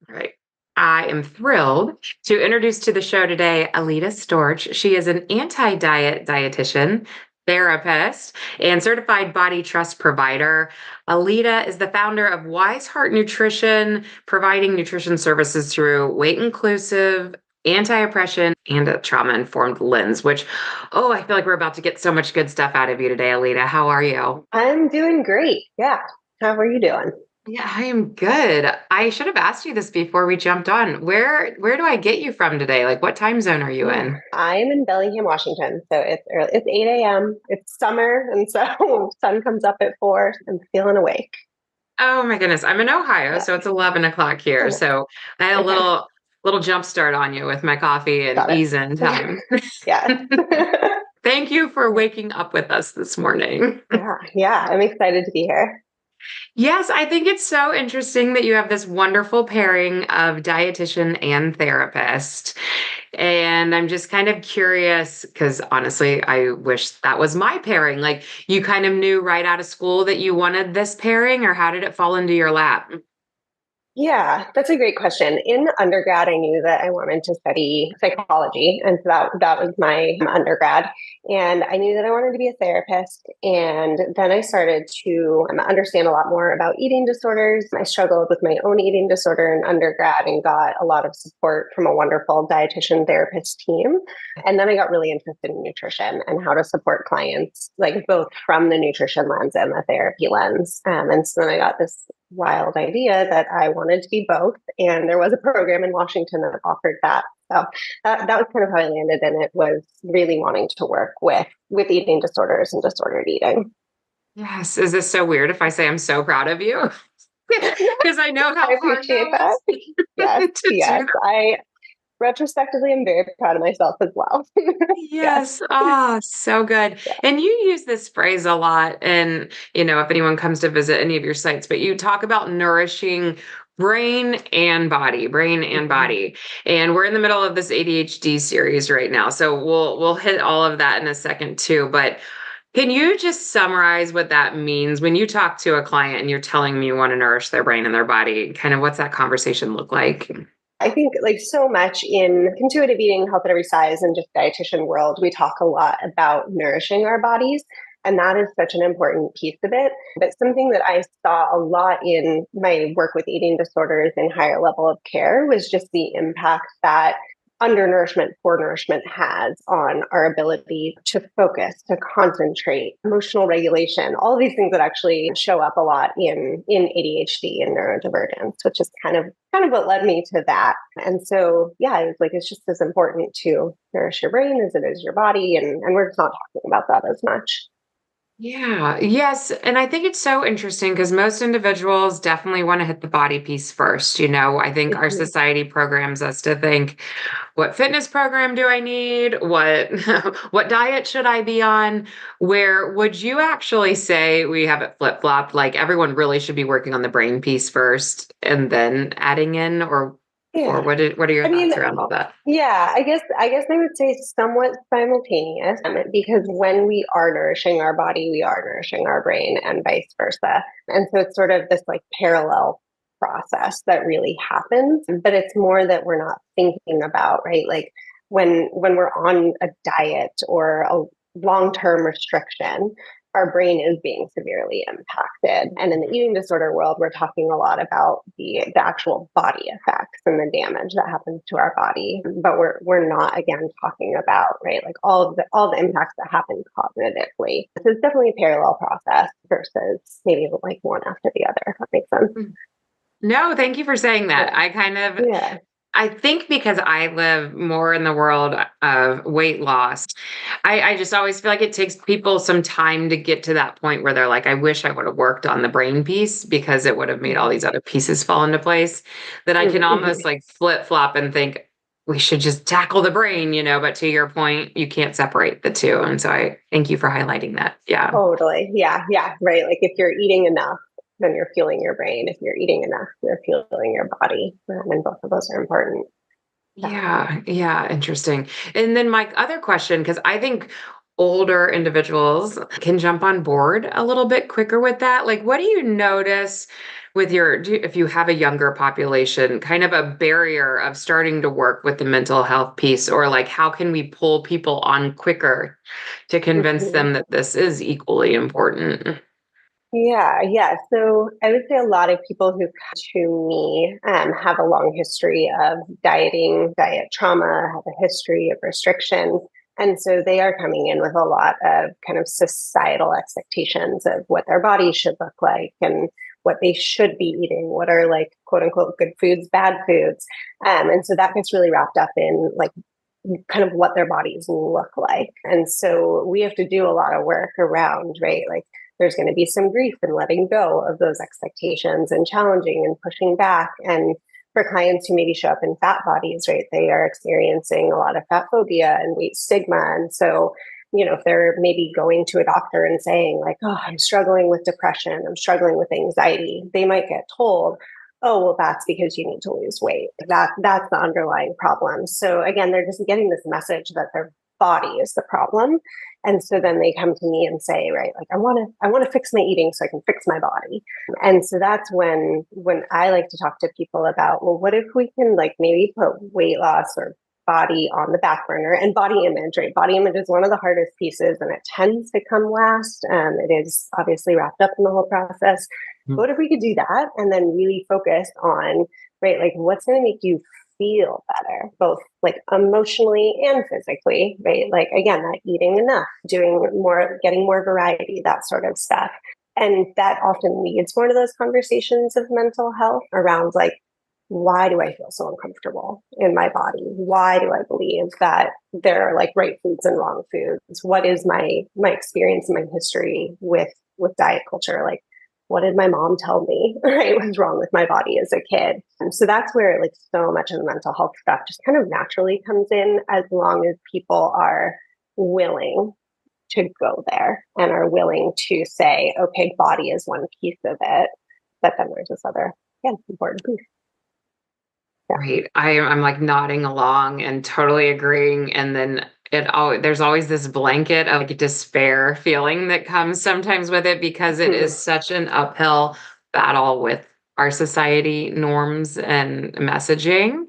All right. I am thrilled to introduce to the show today Aleta Storch. She is an anti-diet dietitian, therapist, and certified body trust provider. Aleta is the founder of Wise Heart Nutrition, providing nutrition services through weight inclusive, anti-oppression, and a trauma-informed lens, which, oh, I feel like we're about to get so much good stuff out of you today, Aleta. How are you? I'm doing great. Yeah. How are you doing? Yeah, I am good. I should have asked you this before we jumped on. Where do I get you from today? Like what time zone are you Yeah. in? I'm in Bellingham, Washington. So it's early. It's 8 a.m. It's summer. And so sun comes up at 4. I'm feeling awake. Oh my goodness. I'm in Ohio, Yeah. so it's 11 o'clock here. Oh, So I had a okay. little jump start on you with my coffee and Got ease in it. time. Yes. Thank you for Yeah. waking up with us this morning. Yeah. Yeah. I'm excited to be here. Yes, I think it's so interesting that you have this wonderful pairing of dietitian and therapist. And I'm just kind of curious because honestly, I wish that was my pairing. Like you kind of knew right out of school that you wanted this pairing, or how did it fall into your lap? Yeah, that's a great question. In undergrad, I knew that I wanted to study psychology, and so that was my undergrad. And I knew that I wanted to be a therapist. And then I started to understand a lot more about eating disorders. I struggled with my own eating disorder in undergrad and got a lot of support from a wonderful dietitian therapist team. And then I got really interested in nutrition and how to support clients, like both from the nutrition lens and the therapy lens. And so then I got this wild idea that I wanted to be both. And there was a program in Washington that offered that. So that was kind of how I landed in it, was really wanting to work with eating disorders and disordered eating. Yes. Is this so weird if I say I'm so proud of you? Because I know I how hard appreciate that that. is Yes, to do yes. that. I retrospectively am very proud of myself as well. Yes. Yes. Ah, so good. Yeah. And you use this phrase a lot. And, if anyone comes to visit any of your sites, but you talk about nourishing brain and body, brain and Mhm. body. And we're in the middle of this ADHD series right now. So we'll hit all of that in a second too. But can you just summarize what that means when you talk to a client and you're telling them you want to nourish their brain and their body? Kind of what's that conversation look like? I think like so much in intuitive eating, health at every size, and just dietitian world, we talk a lot about nourishing our bodies. And that is such an important piece of it. But something that I saw a lot in my work with eating disorders and higher level of care was just the impact that undernourishment, poor nourishment has on our ability to focus, to concentrate, emotional regulation, all of these things that actually show up a lot in ADHD and neurodivergence, which is kind of what led me to that. And so yeah, it was like it's just as important to nourish your brain as it is your body. And we're just not talking about that as much. Yeah, yes. And I think it's so interesting because most individuals definitely want to hit the body piece first. I think our Mhm. society programs us to think, what fitness program do I need? What what diet should I be on? Where would you actually say we have it flip-flopped? Like everyone really should be working on the brain piece first and then adding in, or Yeah. what are your I mean, thoughts around all that? yeah, I guess I would say somewhat simultaneous, because when we are nourishing our body, we are nourishing our brain and vice versa. And so it's sort of this like parallel process that really happens, but it's more that we're not thinking about, right? Like when we're on a diet or a long-term restriction, our brain is being severely impacted. And in the eating disorder world, we're talking a lot about the actual body effects and the damage that happens to our body. But we're not again talking about, right, like all the impacts that happen cognitively. So it's definitely a parallel process versus maybe like one after the other, if that makes sense. No, thank you for saying that. Yeah. Yeah. I think because I live more in the world of weight loss, I just always feel like it takes people some time to get to that point where they're like, I wish I would have worked on the brain piece because it would have made all Mm-hmm. these other pieces fall into place. That I can almost Mm-hmm. like flip flop and think we should just tackle the brain, but to your point, you can't separate the two. And so I thank you for highlighting that. Yeah. Totally. Yeah. Yeah. Right. Like if you're eating enough, then you're fueling your brain. If you're eating enough, you're fueling your body. And both of those are important. Yeah. Yeah, yeah, interesting. And then my other question, because I think older individuals can jump on board a little bit quicker with that. Like, what do you notice with if you have a younger population, kind of a barrier of starting to work with the mental health piece, or like how can we pull people on quicker to convince Mhm. them that this is equally important? Yeah. So I would say a lot of people who come to me have a long history of dieting, diet trauma, have a history of restrictions. And so they are coming in with a lot of kind of societal expectations of what their bodies should look like and what they should be eating, what are like quote unquote good foods, bad foods. And so that gets really wrapped up in like kind of what their bodies look like. And so we have to do a lot of work around, right? Like there's going to be some grief and letting go of those expectations and challenging and pushing back. And for clients who maybe show up in fat bodies, right, they are experiencing a lot of fat phobia and weight stigma. And so, if they're maybe going to a doctor and saying, like, oh, I'm struggling with depression, I'm struggling with anxiety, they might get told, oh, well, that's because you need to lose weight. That's the underlying problem. So again, they're just getting this message that their body is the problem. And so then they come to me and say, right, like I want to fix my eating so I can fix my body. And so that's when I like to talk to people about, well, what if we can like maybe put weight loss or body on the back burner, and body image, right? Body image is one of the hardest pieces and it tends to come last. It is obviously wrapped up in the whole process. What if we could do that and then really focus on, right, like what's going to make you feel better, both like emotionally and physically, right? Like, again, that eating enough, doing more, getting more variety, that sort of stuff. And that often leads one of those conversations of mental health around like, why do I feel so uncomfortable in my body? Why do I believe that there are like right foods and wrong foods? What is my experience and my history with diet culture? Like, what did my mom tell me, right, was wrong with my body as a kid? And so that's where like so much of the mental health stuff just kind of naturally comes in, as long as people are willing to go there and are willing to say, okay, body is one piece of it, but then there's this other, yeah, important piece. Yeah. Right. I'm like nodding along and totally agreeing. And then there's always this blanket of like despair feeling that comes sometimes with it, because it is such an uphill battle with our society norms and messaging.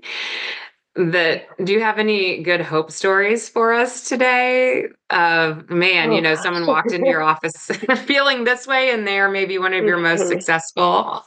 Do you have any good hope stories for us today? Of man, Oh someone walked into your office feeling this way, and they're maybe one of your most gosh. successful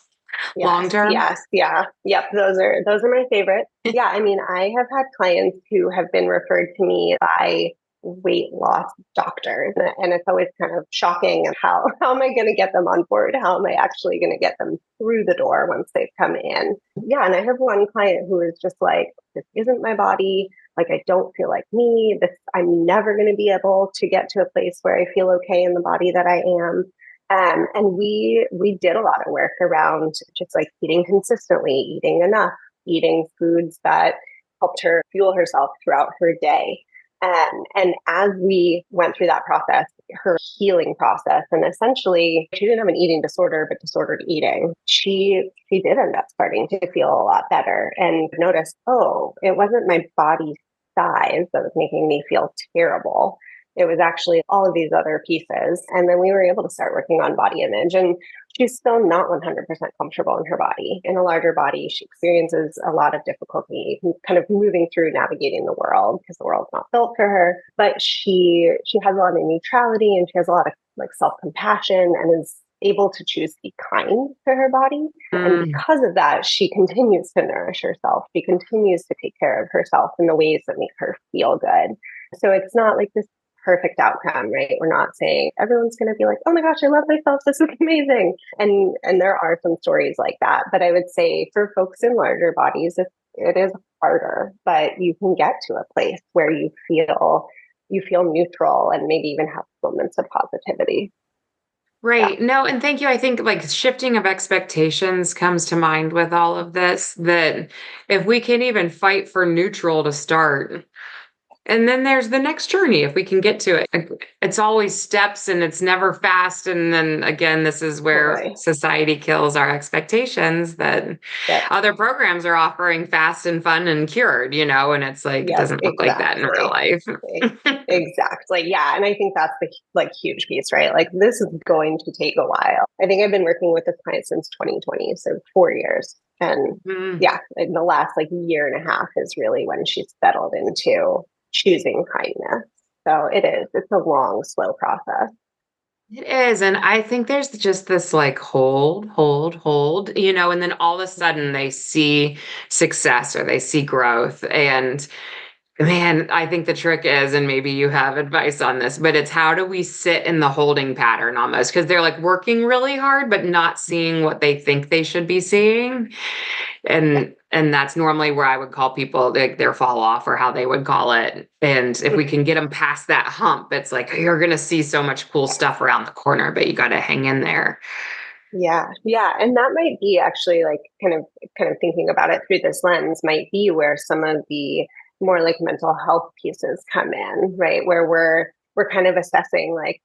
long Yes, term. yes, yeah. Yep, those are my favorite. Yeah, I mean, I have had clients who have been referred to me by weight loss doctors, and it's always kind of shocking and how am I going to get them on board? How am I actually going to get them through the door once they've come in? Yeah, and I have one client who is just like, this isn't my body. Like, I don't feel like me. This, I'm never going to be able to get to a place where I feel okay in the body that I am. And we did a lot of work around just like eating consistently, eating enough, eating foods that helped her fuel herself throughout her day. And as we went through that process, her healing process, and essentially she didn't have an eating disorder, but disordered eating, she did end up starting to feel a lot better and noticed, oh, it wasn't my body size that was making me feel terrible. It was actually all of these other pieces. And then we were able to start working on body image. And she's still not 100% comfortable in her body. In a larger body, she experiences a lot of difficulty kind of moving through navigating the world because the world's not built for her. But she has a lot of neutrality and she has a lot of like self-compassion and is able to choose to be kind to her body. And because of that, she continues to nourish herself. She continues to take care of herself in the ways that make her feel good. So it's not like this perfect outcome, right? We're not saying everyone's going to be like, oh my gosh, I love myself, this is amazing. And there are some stories like that. But I would say for folks in larger bodies, it is harder, but you can get to a place where you feel neutral and maybe even have moments of positivity. Right. No, and thank you. I think like shifting of expectations comes to mind with all of this, that if we can even fight for neutral to start, And then there's the next journey if we can get to it. It's always steps and it's never fast. And then again, this is where Totally. society kills our expectations that Yep. other programs are offering fast and fun and cured, and it's like, it Yep. doesn't look like that in real Exactly. life. Exactly. Yeah. And I think that's the like huge piece, right? Like this is going to take a while. I think I've been working with this client since 2020, so 4 years. And Mm. yeah, in the last like year and a half is really when she's settled into choosing kindness. So it is, it's a long, slow process. It is. And I think there's just this like hold, and then all of a sudden they see success or they see growth. And man, I think the trick is, and maybe you have advice on this, but it's how do we sit in the holding pattern almost? Because they're like working really hard, but not seeing what they think they should be seeing. Yeah. And that's normally where I would call people like their fall off or how they would call it. And if we can get them past that hump, it's like you're gonna see so much cool stuff around the corner, but you gotta hang in there. Yeah, yeah, and that might be actually like kind of thinking about it through this lens might be where some of the more like mental health pieces come in, right? Where we're kind of assessing like,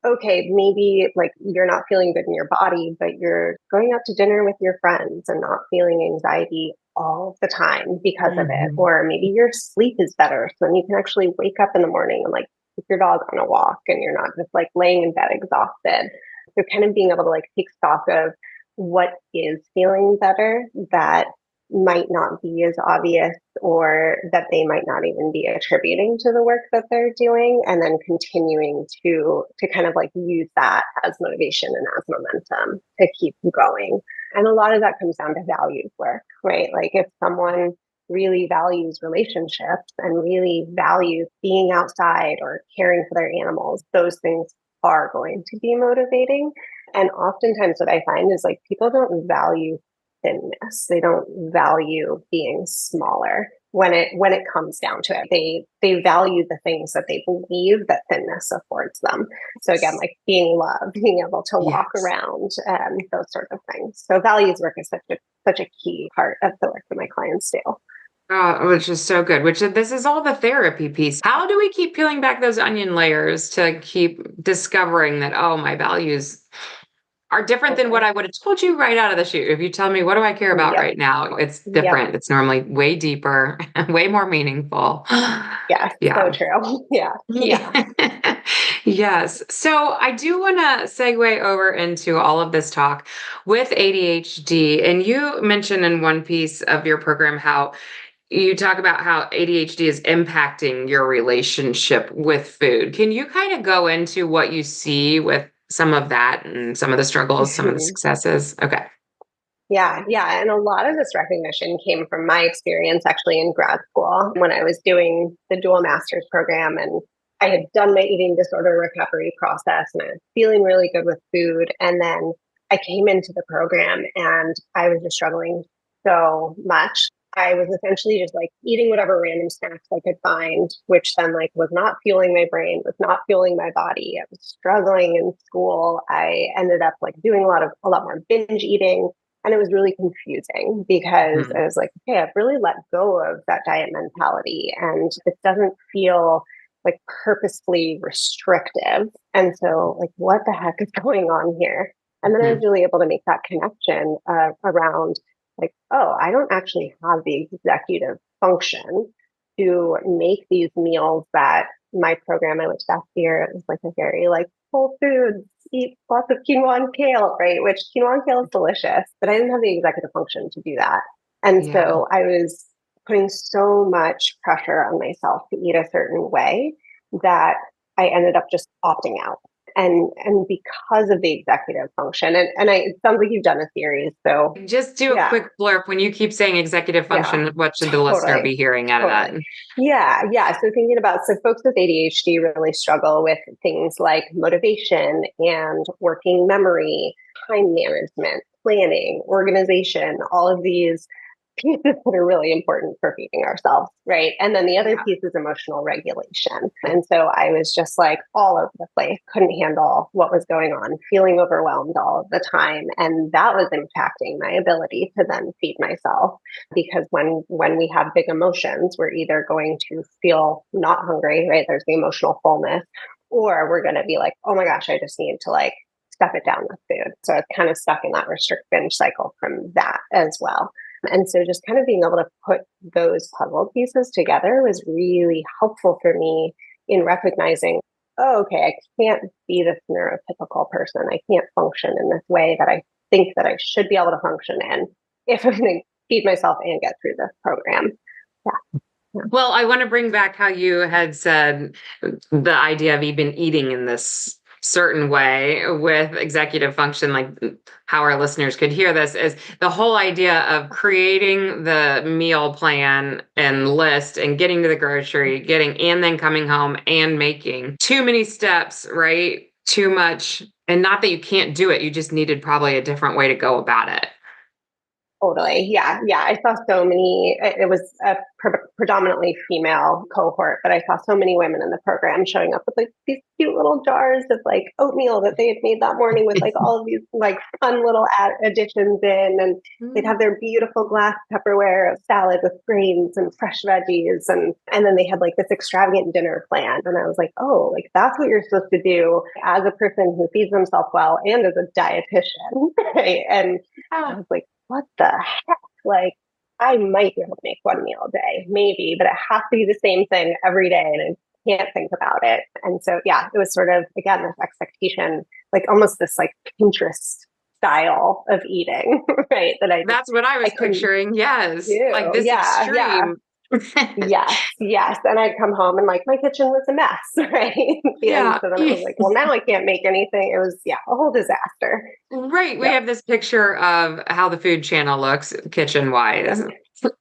okay, maybe like you're not feeling good in your body, but you're going out to dinner with your friends and not feeling anxiety all the time because of it. Mhm. Or maybe your sleep is better, so then you can actually wake up in the morning and like take your dog on a walk and you're not just like laying in bed exhausted. So kind of being able to like take stock of what is feeling better that might not be as obvious or that they might not even be attributing to the work that they're doing, and then continuing to kind of like use that as motivation and as momentum to keep going. And a lot of that comes down to values work, right? Like if someone really values relationships and really values being outside or caring for their animals, those things are going to be motivating. And oftentimes what I find is like people don't value thinness. They don't value being smaller when it comes down to it. They value the things that they believe that thinness affords them. So again, like being loved, being able to walk Yes. around, those sort of things. So values work is such a key part of the work that my clients do. Oh, which is so good. Which this is all the therapy piece. How do we keep peeling back those onion layers to keep discovering that, oh, my values are different than what Totally. I would have told you right out of the chute. If you tell me, what do I care about Yep. right now? It's Yep. different. It's normally way deeper, way more meaningful. Yes. So Yeah. true. Yeah. Yeah. Yes. So I do want to segue over into all of this talk with ADHD. And you mentioned in one piece of your program how you talk about how ADHD is impacting your relationship with food. Can you kind of go into what you see with some of that and some of the struggles, some of the successes? Okay. Yeah, yeah. And a lot of this recognition came from my experience actually in grad school when I was doing the dual master's program, and I had done my eating disorder recovery process and I was feeling really good with food. And then I came into the program and I was just struggling so much. I was essentially just like eating whatever random snacks I could find, which then like was not fueling my brain, was not fueling my body. I was struggling in school. I ended up like doing a lot more binge eating, and it was really confusing because I Mhm. was like, okay, I've really let go of that diet mentality and it doesn't feel like purposefully restrictive. And so, like, what the heck is going on here? And then I was Mhm. really able to make that connection around, like, oh, I don't actually have the executive function to make these meals that my program I went to last year, it was like a very like whole foods, eat lots of quinoa and kale, right? Which quinoa and kale is delicious, but I didn't have the executive function to do that. And Yeah. so I was putting so much pressure on myself to eat a certain way that I ended up just opting out. And because of the executive function, it sounds like you've done a series. So Just do a yeah, quick blurb. When you keep saying executive yeah, function, what should the listener totally. be hearing out of that? Totally. Yeah, yeah. So thinking about folks with ADHD really struggle with things like motivation and working memory, time management, planning, organization, all of these pieces that are really important for feeding ourselves, right? And then the other Yeah. piece is emotional regulation. And so I was just like all over the place, couldn't handle what was going on, feeling overwhelmed all of the time. And that was impacting my ability to then feed myself. Because when we have big emotions, we're either going to feel not hungry, right? There's the emotional fullness, or we're going to be like, oh my gosh, I just need to like stuff it down with food. So I was kind of stuck in that restrict binge cycle from that as well. And so just kind of being able to put those puzzle pieces together was really helpful for me in recognizing, oh, okay, I can't be this neurotypical person. I can't function in this way that I think that I should be able to function in if I'm going to feed myself and get through this program. Yeah. Well, I want to bring back how you had said the idea of even eating in this certain way with executive function, like how our listeners could hear this, is the whole idea of creating the meal plan and list and getting to the grocery, and then coming home and making too many steps, right? Too much. And not that you can't do it, you just needed probably a different way to go about it. Totally. Yeah. Yeah. I saw so many, it was a predominantly female cohort, but I saw so many women in the program showing up with like these cute little jars of like oatmeal that they had made that morning with like all of these like fun little additions in. And they'd have their beautiful glass Tupperware of salad with grains and fresh veggies. And then they had like this extravagant dinner plan. And I was like, oh, like that's what you're supposed to do as a person who feeds themselves well and as a dietitian. Right. And I was like, what the heck? Like, I might be able to make one meal a day, maybe, but it has to be the same thing every day. And I can't think about it. And so, yeah, it was sort of, again, this expectation, like almost this like Pinterest style of eating, right? That's what I was picturing. Yes. do. Like this Yeah. Yeah. extreme. Yes, yes. And I'd come home and like my kitchen was a mess, right? And Yeah. so then I was like, well, now I can't make anything. It was, yeah, a whole disaster. Right. We Yep. have this picture of how the food channel looks kitchen wise.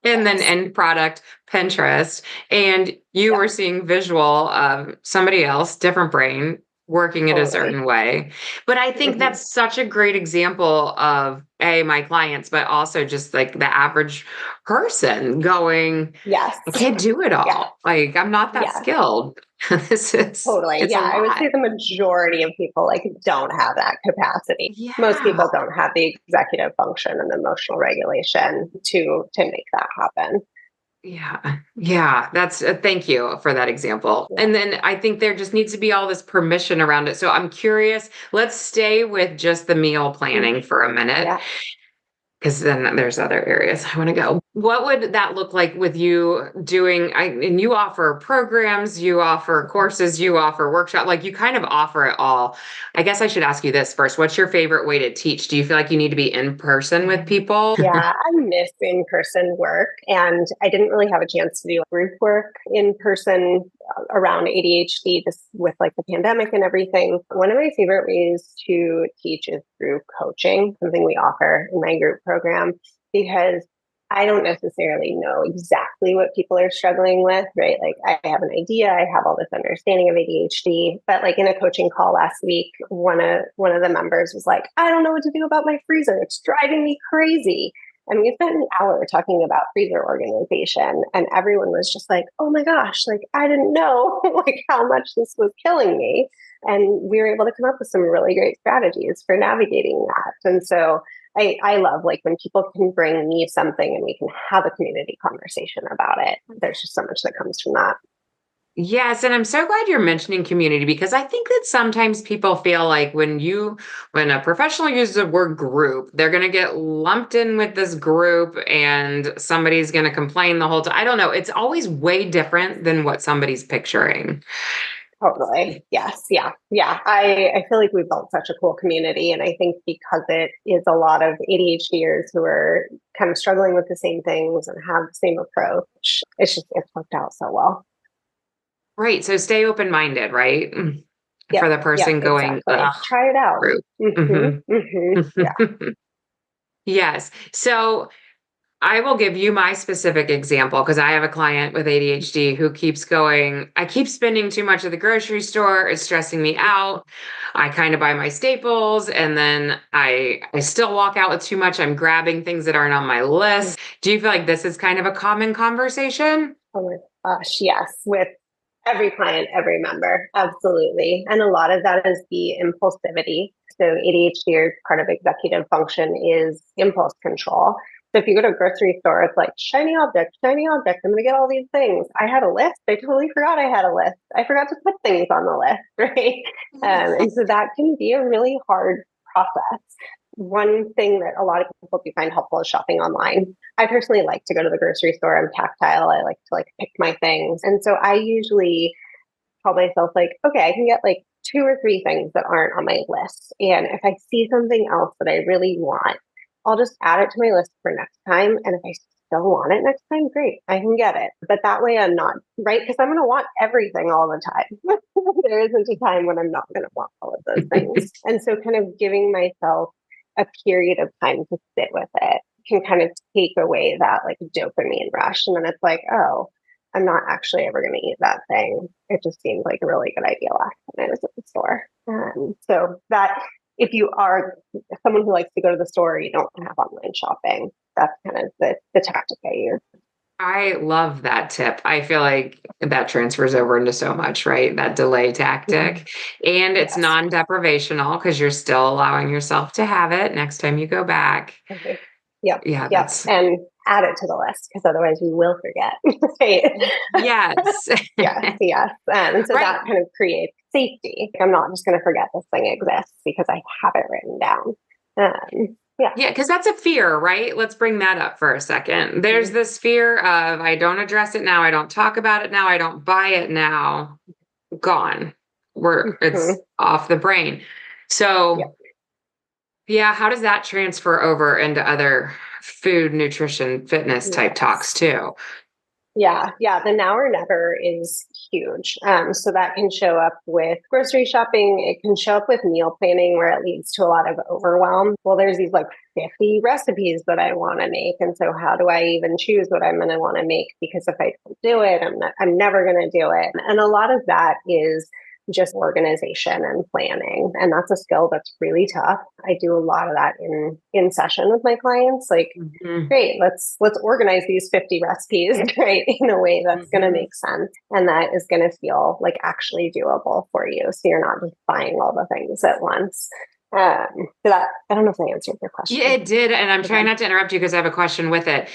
And then Yes. end product, Pinterest. And you Yep. were seeing visual of somebody else, different brain, working it a Totally. certain way. But I think Mhm. that's such a great example of my clients, but also just like the average person going, Yes. I can't do it Yeah. all. Like I'm not that Yeah. skilled. Totally. It's a Yeah. I would lot. say the majority of people like don't have that capacity. Most Yeah. people don't have the executive function and emotional regulation to make that happen. Yeah. Yeah. That's thank you for that example. Yeah. And then I think there just needs to be all this permission around it. So I'm curious, let's stay with just the meal Mm. planning for a minute. Yeah. Because then there's other areas I want to go. What would that look like with you doing? And you offer programs, you offer courses, you offer workshop, like you kind of offer it all. I guess I should ask you this first. What's your favorite way to teach? Do you feel like you need to be in person with people? Yeah, I miss in-person work, and I didn't really have a chance to do group work in person around ADHD, just with like the pandemic and everything. One of my favorite ways to teach is through coaching, something we offer in my group program, because I don't necessarily know exactly what people are struggling with, right? Like I have an idea, I have all this understanding of ADHD, but like in a coaching call last week, one of the members was like, I don't know what to do about my freezer. It's driving me crazy. And we spent an hour talking about freezer organization, and everyone was just like, oh my gosh, like I didn't know like how much this was killing me. And we were able to come up with some really great strategies for navigating that. And so I love like when people can bring me something and we can have a community conversation about it. There's just so much that comes from that. Yes, and I'm so glad you're mentioning community because I think that sometimes people feel like when a professional uses the word group, they're going to get lumped in with this group and somebody's going to complain the whole time. I don't know. It's always way different than what somebody's picturing. Totally. Yes. Yeah. Yeah. I feel like we've built such a cool community. And I think because it is a lot of ADHDers who are kind of struggling with the same things and have the same approach, it's worked out so well. Right. So stay open-minded, right? For Yep. the Yep. person going, Exactly. Try it out. group. Mm-hmm, mm-hmm. Yeah. Yes. So I will give you my specific example because I have a client with ADHD who keeps going, I keep spending too much at the grocery store. It's stressing me out. I kind of buy my staples and then I still walk out with too much. I'm grabbing things that aren't on my list. Do you feel like this is kind of a common conversation? Oh my gosh, yes. With every client, every member. Absolutely. And a lot of that is the impulsivity. So ADHD, or part of executive function, is impulse control. So if you go to a grocery store, it's like shiny object, shiny object. I'm going to get all these things. I had a list. I totally forgot I had a list. I forgot to put things on the list, right? And so that can be a really hard process. One thing that a lot of people do find helpful is shopping online. I personally like to go to the grocery store. I'm tactile. I like to pick my things. And so I usually tell myself okay, I can get 2 or 3 things that aren't on my list. And if I see something else that I really want, I'll just add it to my list for next time. And if I still want it next time, great, I can get it. But that way I'm not, right? Because I'm going to want everything all the time. There isn't a time when I'm not going to want all of those things. And so kind of giving myself a period of time to sit with it can kind of take away that dopamine rush. And then it's oh, I'm not actually ever going to eat that thing. It just seemed like a really good idea last time I was at the store. So that if you are someone who likes to go to the store, you don't have online shopping. That's kind of the tactic I use. I love that tip. I feel like that transfers over into so much, right? That delay tactic. And it's Yes. non-deprivational because you're still allowing yourself to have it next time you go back. Okay. Yep. Yeah, Yep. And add it to the list because otherwise you will forget. Right? Yes. Yes. Yes. And so Right. that kind of creates safety. I'm not just going to forget this thing exists because I have it written down. Yeah. Yeah, because that's a fear, right? Let's bring that up for a second. There's this fear of I don't address it now, I don't talk about it now, I don't buy it now. Gone. It's off the brain. So Yep. yeah, how does that transfer over into other food, nutrition, fitness type talks too? Yeah. Yeah. The now or never is huge. So that can show up with grocery shopping. It can show up with meal planning where it leads to a lot of overwhelm. Well, there's these 50 recipes that I want to make. And so how do I even choose what I'm going to want to make? Because if I don't do it, I'm never going to do it. And a lot of that is just organization and planning. And that's a skill that's really tough. I do a lot of that in session with my clients. Great, let's organize these 50 recipes, right, in a way that's going to make sense and that is going to feel actually doable for you. So you're not just buying all the things at once. So that, I don't know if I answered your question. Yeah, it did. And I'm trying not to interrupt you because I have a question with it.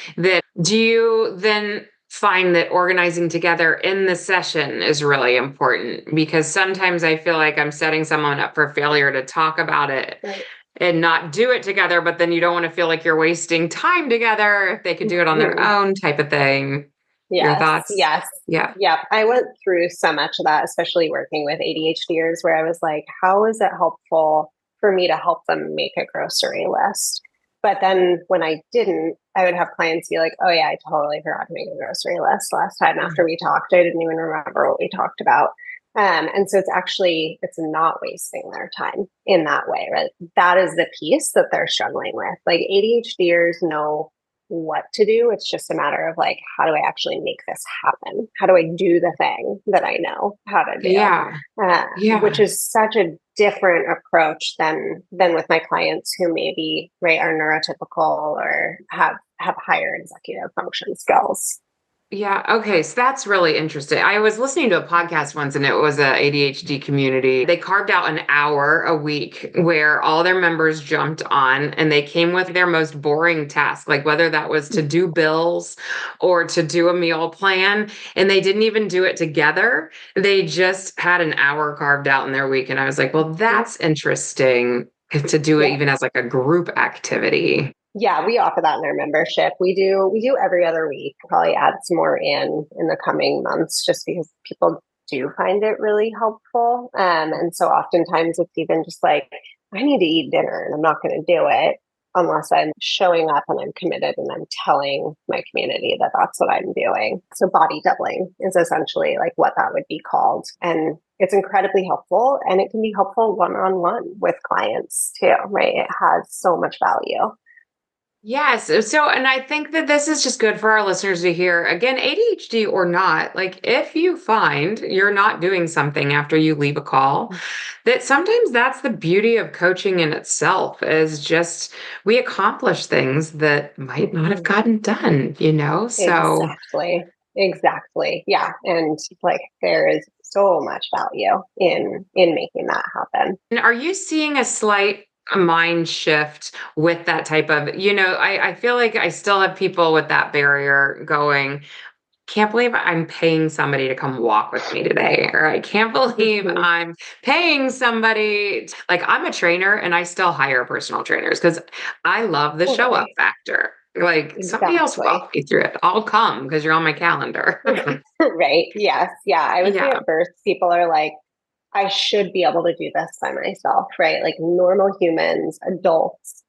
Do you then find that organizing together in the session is really important? Because sometimes I feel like I'm setting someone up for failure to talk about it. Right. And not do it together, but then you don't want to feel like you're wasting time together if they could do it on their own type of thing. Yes, your thoughts? Yes. Yeah. Yeah. I went through so much of that, especially working with ADHDers, where I was like, how is it helpful for me to help them make a grocery list? But then when I didn't, I would have clients be like, oh yeah, I totally forgot to make a grocery list last time after we talked. I didn't even remember what we talked about. And so it's not wasting their time in that way, right? That is the piece that they're struggling with. ADHDers know what to do. It's just a matter of how do I actually make this happen? How do I do the thing that I know how to do? Yeah. Which is such a different approach than with my clients who maybe are neurotypical or have higher executive function skills. Yeah. Okay. So that's really interesting. I was listening to a podcast once and it was a ADHD community. They carved out an hour a week where all their members jumped on and they came with their most boring task, like whether that was to do bills or to do a meal plan. And they didn't even do it together. They just had an hour carved out in their week. And I was like, well, that's interesting to do it even as a group activity. Yeah, we offer that in our membership. We do every other week. Probably add some more in the coming months, just because people do find it really helpful. And so oftentimes it's even just I need to eat dinner and I'm not going to do it unless I'm showing up and I'm committed and I'm telling my community that that's what I'm doing. So body doubling is essentially what that would be called. And it's incredibly helpful and it can be helpful one-on-one with clients too, right? It has so much value. Yes. So, and I think that this is just good for our listeners to hear. Again, ADHD or not, like if you find you're not doing something after you leave a call, that sometimes that's the beauty of coaching in itself is just we accomplish things that might not have Mhm. gotten done, you know? So, Exactly. Exactly. Yeah. And like there is so much value in making that happen. and are you seeing a slight mind shift with that type of, I feel like I still have people with that barrier going, can't believe I'm paying somebody to come walk with me today, or I can't believe Mhm. I'm paying somebody. Like I'm a trainer and I still hire personal trainers because I love the show up Totally. factor. Like somebody else Exactly. walk me through it. I'll come because you're on my calendar. Right. Yes. Yeah. I would say Yeah. at first people are like, I should be able to do this by myself, right? Like normal humans, adults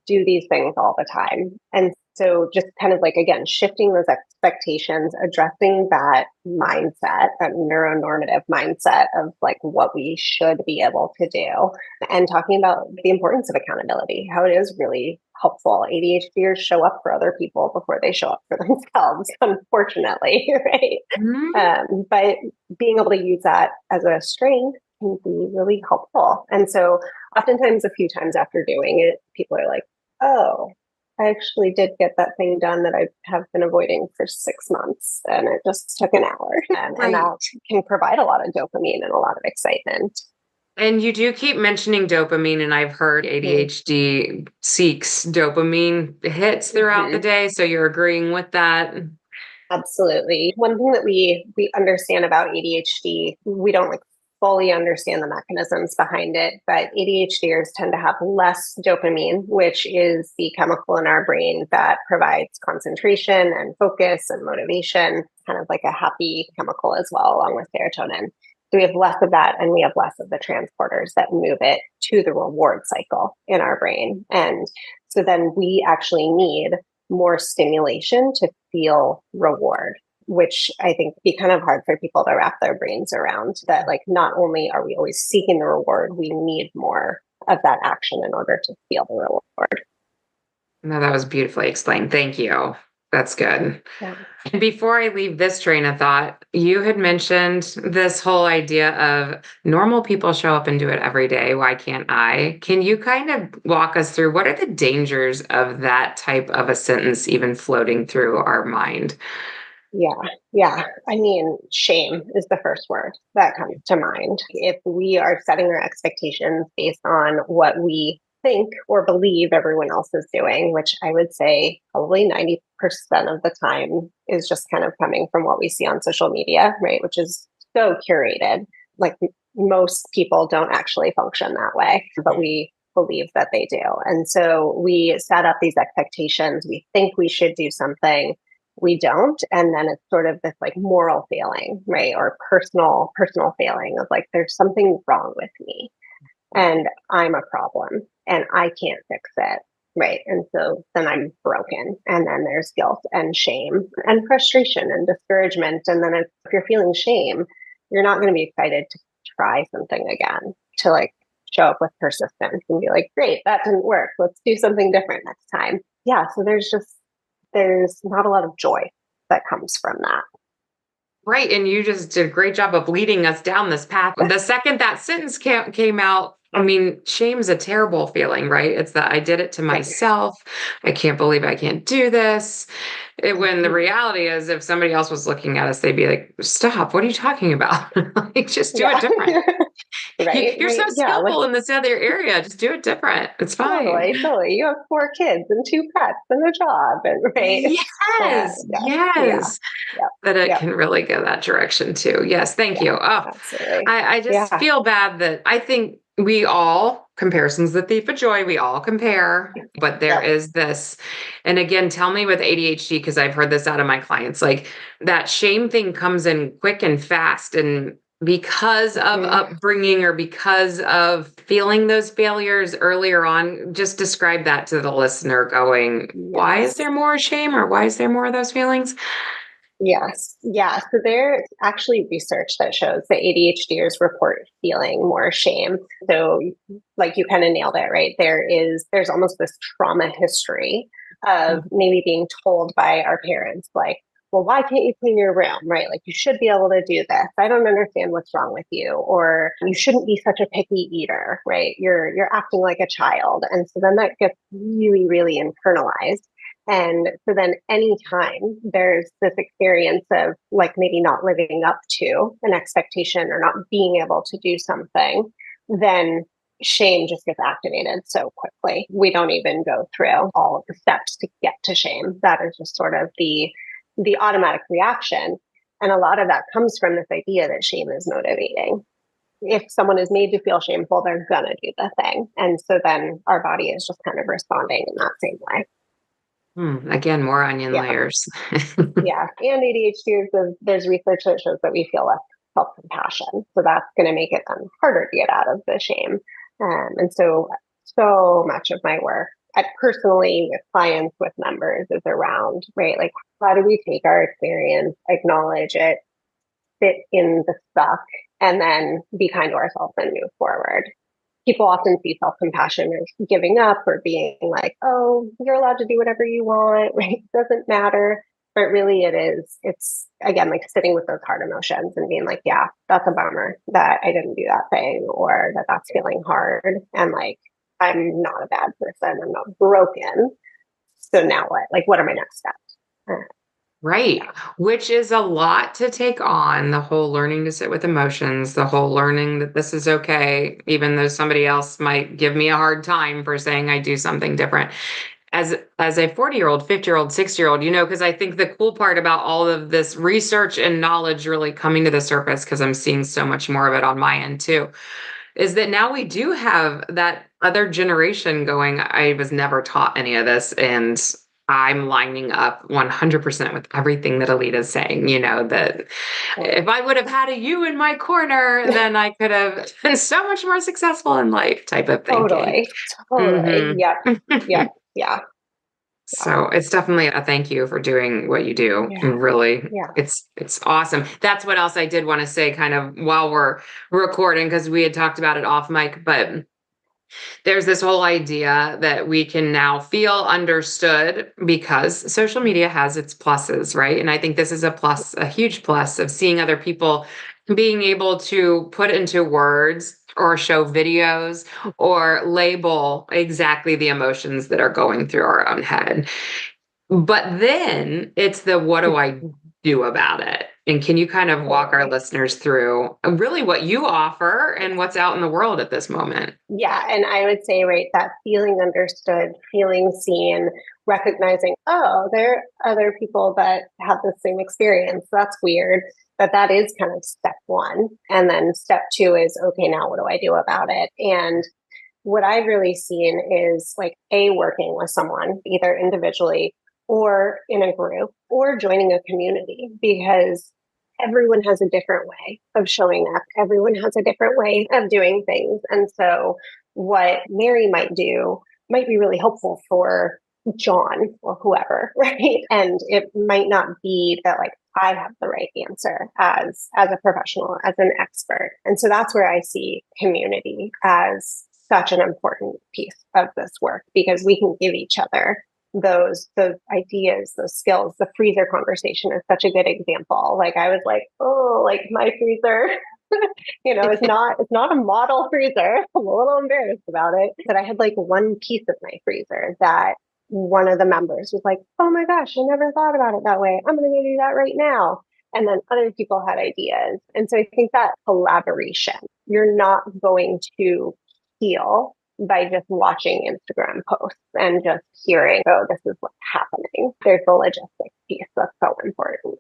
do these things all the time. And so just kind of like, again, shifting those expectations, addressing that mindset, that neuronormative mindset of like what we should be able to do, and talking about the importance of accountability, how it is really helpful. ADHDers show up for other people before they show up for themselves, unfortunately, right? Mhm. But being able to use that as a strength can be really helpful. And so, oftentimes, a few times after doing it, people are like, oh, I actually did get that thing done that I have been avoiding for 6 months, and it just took an hour. And Right. that can provide a lot of dopamine and a lot of excitement. And you do keep mentioning dopamine, and I've heard Mm-hmm. ADHD seeks dopamine hits throughout the Mm-hmm. day. So you're agreeing with that? Absolutely. One thing that we understand about ADHD, we don't like fully understand the mechanisms behind it, but ADHDers tend to have less dopamine, which is the chemical in our brain that provides concentration and focus and motivation, kind of like a happy chemical as well, along with serotonin. So we have less of that and we have less of the transporters that move it to the reward cycle in our brain. And so then we actually need more stimulation to feel reward, which I think be kind of hard for people to wrap their brains around that like not only are we always seeking the reward, we need more of that action in order to feel the reward. No, that was beautifully explained. Thank you. That's good. Yeah. And before I leave this train of thought, you had mentioned this whole idea of normal people show up and do it every day. Why can't I? Can you kind of walk us through what are the dangers of that type of a sentence even floating through our mind? Yeah, yeah. I mean, shame is the first word that comes to mind. If we are setting our expectations based on what we think or believe everyone else is doing, which I would say probably 90% of the time is just kind of coming from what we see on social media, right? Which is so curated. Like most people don't actually function that way, but we believe that they do. And so we set up these expectations. We think we should do something, we don't, and then it's sort of this like moral failing, right, or personal failing of like there's something wrong with me and I'm a problem and I can't fix it, right? And so then I'm broken, and then there's guilt and shame and frustration and discouragement, and then if you're feeling shame, you're not going to be excited to try something again, to like show up with persistence and be like, great, that didn't work, let's do something different next time. Yeah, so there's not a lot of joy that comes from that. Right. And you just did a great job of leading us down this path. The second that sentence came out, I mean, shame's a terrible feeling, right? It's that I did it to Right. myself. I can't believe I can't do this. When the Mhm. reality is, if somebody else was looking at us, they'd be like, stop, what are you talking about? Like, just do it Yeah. different. Right. You're so Right. Yeah. Like skillful in this other area. Just do it different. It's fine. totally, totally. You have 4 kids and 2 pets and a job, and right. Yes. Yeah. Yeah. Yes. Yeah. That it Yeah. can really go that direction too. Yes, thank Yeah. you. Oh, Absolutely. I just Yeah. feel bad that I think we all, comparison's the thief of joy, we all compare, but there Yep. is this. And again, tell me with ADHD, because I've heard this out of my clients, like that shame thing comes in quick and fast. And because of Mhm. upbringing or because of feeling those failures earlier on, just describe that to the listener going, why is Yes. there more shame or why is there more of those feelings? Yes. Yeah. So there's actually research that shows that ADHDers report feeling more shame. So like you kind of nailed it, right? There's almost this trauma history of maybe being told by our parents, like, well, why can't you clean your room? Right? Like, you should be able to do this. I don't understand what's wrong with you. Or you shouldn't be such a picky eater, right? You're acting like a child. And so then that gets really, really internalized. And so then anytime there's this experience of like maybe not living up to an expectation or not being able to do something, then shame just gets activated so quickly. We don't even go through all of the steps to get to shame. That is just sort of the automatic reaction. And a lot of that comes from this idea that shame is motivating. If someone is made to feel shameful, they're gonna do the thing. And so then our body is just kind of responding in that same way. Again, more onion Yeah. layers. Yeah. And ADHD, there's research that shows that we feel less self-compassion. So that's going to make it then harder to get out of the shame. And so much of my work, personally with clients, with members, is around, right? Like, how do we take our experience, acknowledge it, sit in the stuff, and then be kind to ourselves and move forward? People often see self-compassion as giving up or being like, oh, you're allowed to do whatever you want, right? It doesn't matter. But really it's again, like sitting with those hard emotions and being like, yeah, that's a bummer that I didn't do that thing, or that's feeling hard. And like, I'm not a bad person. I'm not broken. So now what? Like, what are my next steps? Right. Which is a lot to take on, the whole learning to sit with emotions, the whole learning that this is okay, even though somebody else might give me a hard time for saying I do something different. As a 40-year-old, 50-year-old, 60-year-old, because I think the cool part about all of this research and knowledge really coming to the surface, because I'm seeing so much more of it on my end too, is that now we do have that other generation going, I was never taught any of this, and I'm lining up 100% with everything that Aleta's saying, that if I would have had a you in my corner, then I could have been so much more successful in life type of thinking. Totally. Yep. Yep. Yeah. So it's definitely a thank you for doing what you do. Yeah. And really, Yeah. it's awesome. That's what else I did want to say kind of while we're recording, because we had talked about it off mic, but there's this whole idea that we can now feel understood because social media has its pluses, right? And I think this is a plus, a huge plus of seeing other people being able to put into words or show videos or label exactly the emotions that are going through our own head. But then it's the what do I do about it? And can you kind of walk our listeners through really what you offer and what's out in the world at this moment? Yeah. And I would say, right, that feeling understood, feeling seen, recognizing, oh, there are other people that have the same experience. That's weird. But that is kind of step one. And then step two is, okay, now what do I do about it? And what I've really seen is like working with someone, either individually or in a group or joining a community, because everyone has a different way of showing up. Everyone has a different way of doing things. And so what Mary might do might be really helpful for John or whoever, right? And it might not be that like I have the right answer as a professional, as an expert. And so that's where I see community as such an important piece of this work, because we can give each other those ideas, those skills. The freezer conversation is such a good example. Like I was like, oh, like my freezer, it's not a model freezer. I'm a little embarrassed about it. But I had like one piece of my freezer that one of the members was like, oh my gosh, I never thought about it that way. I'm going to go do that right now. And then other people had ideas. And so I think that collaboration, you're not going to heal by just watching Instagram posts and just hearing, oh, this is what's happening. There's the logistics piece that's so important.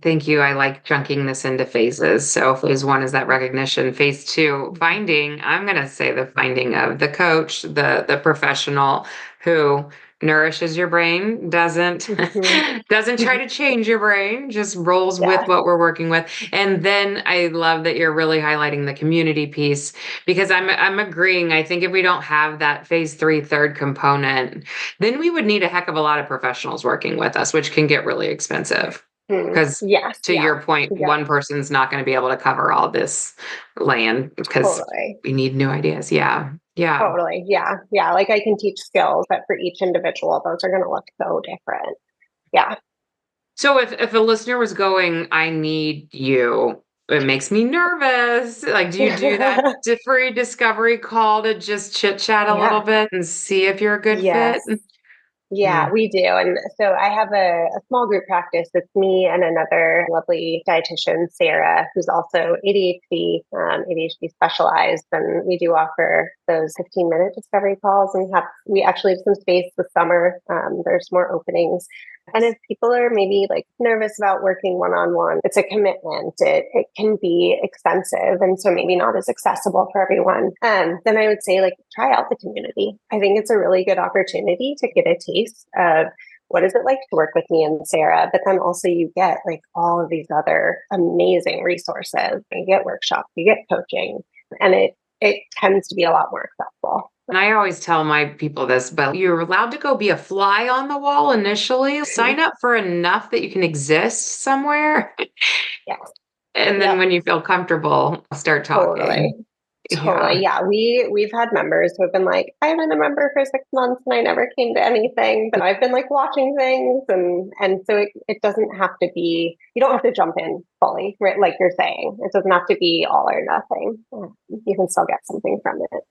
Thank you. I like chunking this into phases. So phase one is that recognition. Phase two, finding, I'm going to say the finding of the coach, the professional who nourishes your brain, doesn't try to change your brain, just rolls with what we're working with. And then I love that you're really highlighting the community piece, because I'm agreeing. I think if we don't have that phase three, third component, then we would need a heck of a lot of professionals working with us, which can get really expensive. Because your point, one person's not going to be able to cover all this land because we need new ideas. Yeah. Yeah. Totally. Yeah. Yeah. Like I can teach skills, but for each individual, those are going to look so different. Yeah. So if a listener was going, I need you, it makes me nervous. Like, do you do that free discovery call to just chit chat a little Yeah. bit and see if you're a good fit? Yes. Yeah, Mm. we do. And so I have a small group practice. It's me and another lovely dietitian, Sarah, who's also ADHD specialized. And we do offer those 15-minute discovery calls. And we actually have some space this summer. There's more openings. And if people are maybe like nervous about working one-on-one, it's a commitment. It can be expensive and so maybe not as accessible for everyone. Then I would say like try out the community. I think it's a really good opportunity to get a taste of what is it like to work with me and Sarah, but then also you get like all of these other amazing resources. You get workshops, you get coaching, and it tends to be a lot more accessible. And I always tell my people this, but you're allowed to go be a fly on the wall initially. Sign up for enough that you can exist somewhere. Yes. And then Yep. when you feel comfortable, start Totally. talking. Totally. Yeah. Yeah. We've had members who have been like, I've been a member for 6 months and I never came to anything, but I've been like watching things and so it doesn't have to be, you don't have to jump in fully, right? Like you're saying. It doesn't have to be all or nothing. You can still get something from it.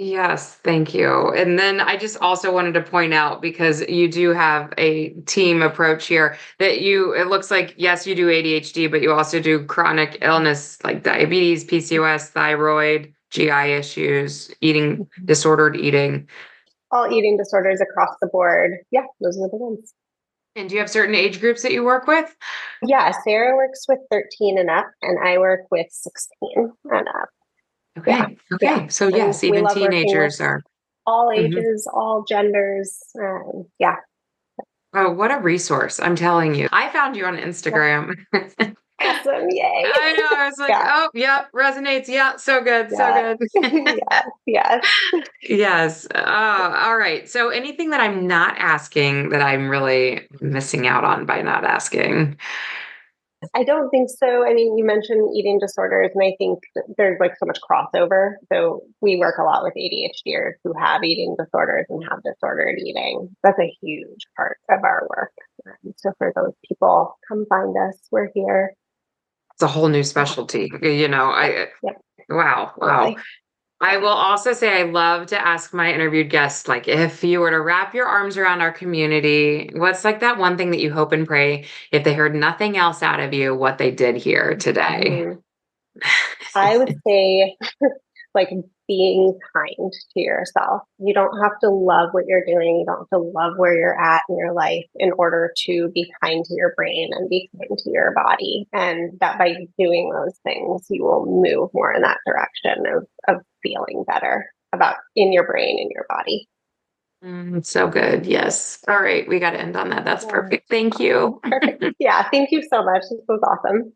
Yes, thank you. And then I just also wanted to point out, because you do have a team approach here, that it looks like, yes, you do ADHD, but you also do chronic illness like diabetes, PCOS, thyroid, GI issues, disordered eating. All eating disorders across the board. Yeah, those are the ones. And do you have certain age groups that you work with? Yeah, Sarah works with 13 and up, and I work with 16 and up. Okay. Yeah, yeah. Okay. So And yes, we even love working with teenagers are. all Mhm. ages, all genders. Yeah. Oh, what a resource. I'm telling you. I found you on Instagram. Awesome. Yay. I know. I was like, Yeah. oh, yeah, resonates. Yeah, so good. So Yeah. good. Yes. Yes. Yes. All right. So anything that I'm not asking that I'm really missing out on by not asking? I don't think so. I mean, you mentioned eating disorders, and I think there's like so much crossover. So we work a lot with ADHDers who have eating disorders and have disordered eating. That's a huge part of our work. So for those people, come find us. We're here. It's a whole new Yeah. specialty. Yep. Yep. Wow. Wow. Totally. I Yeah. will also say I love to ask my interviewed guests, like, if you were to wrap your arms around our community, what's like that one thing that you hope and pray, if they heard nothing else out of you, what they did here today? Mm. I would say like being kind to yourself. You don't have to love what you're doing. You don't have to love where you're at in your life in order to be kind to your brain and be kind to your body. And that by doing those things, you will move more in that direction of feeling better about in your brain and your body. So good. Yes. All right. We got to end on that. That's Yeah. perfect. Thank you. Perfect. Yeah. Thank you so much. This was awesome.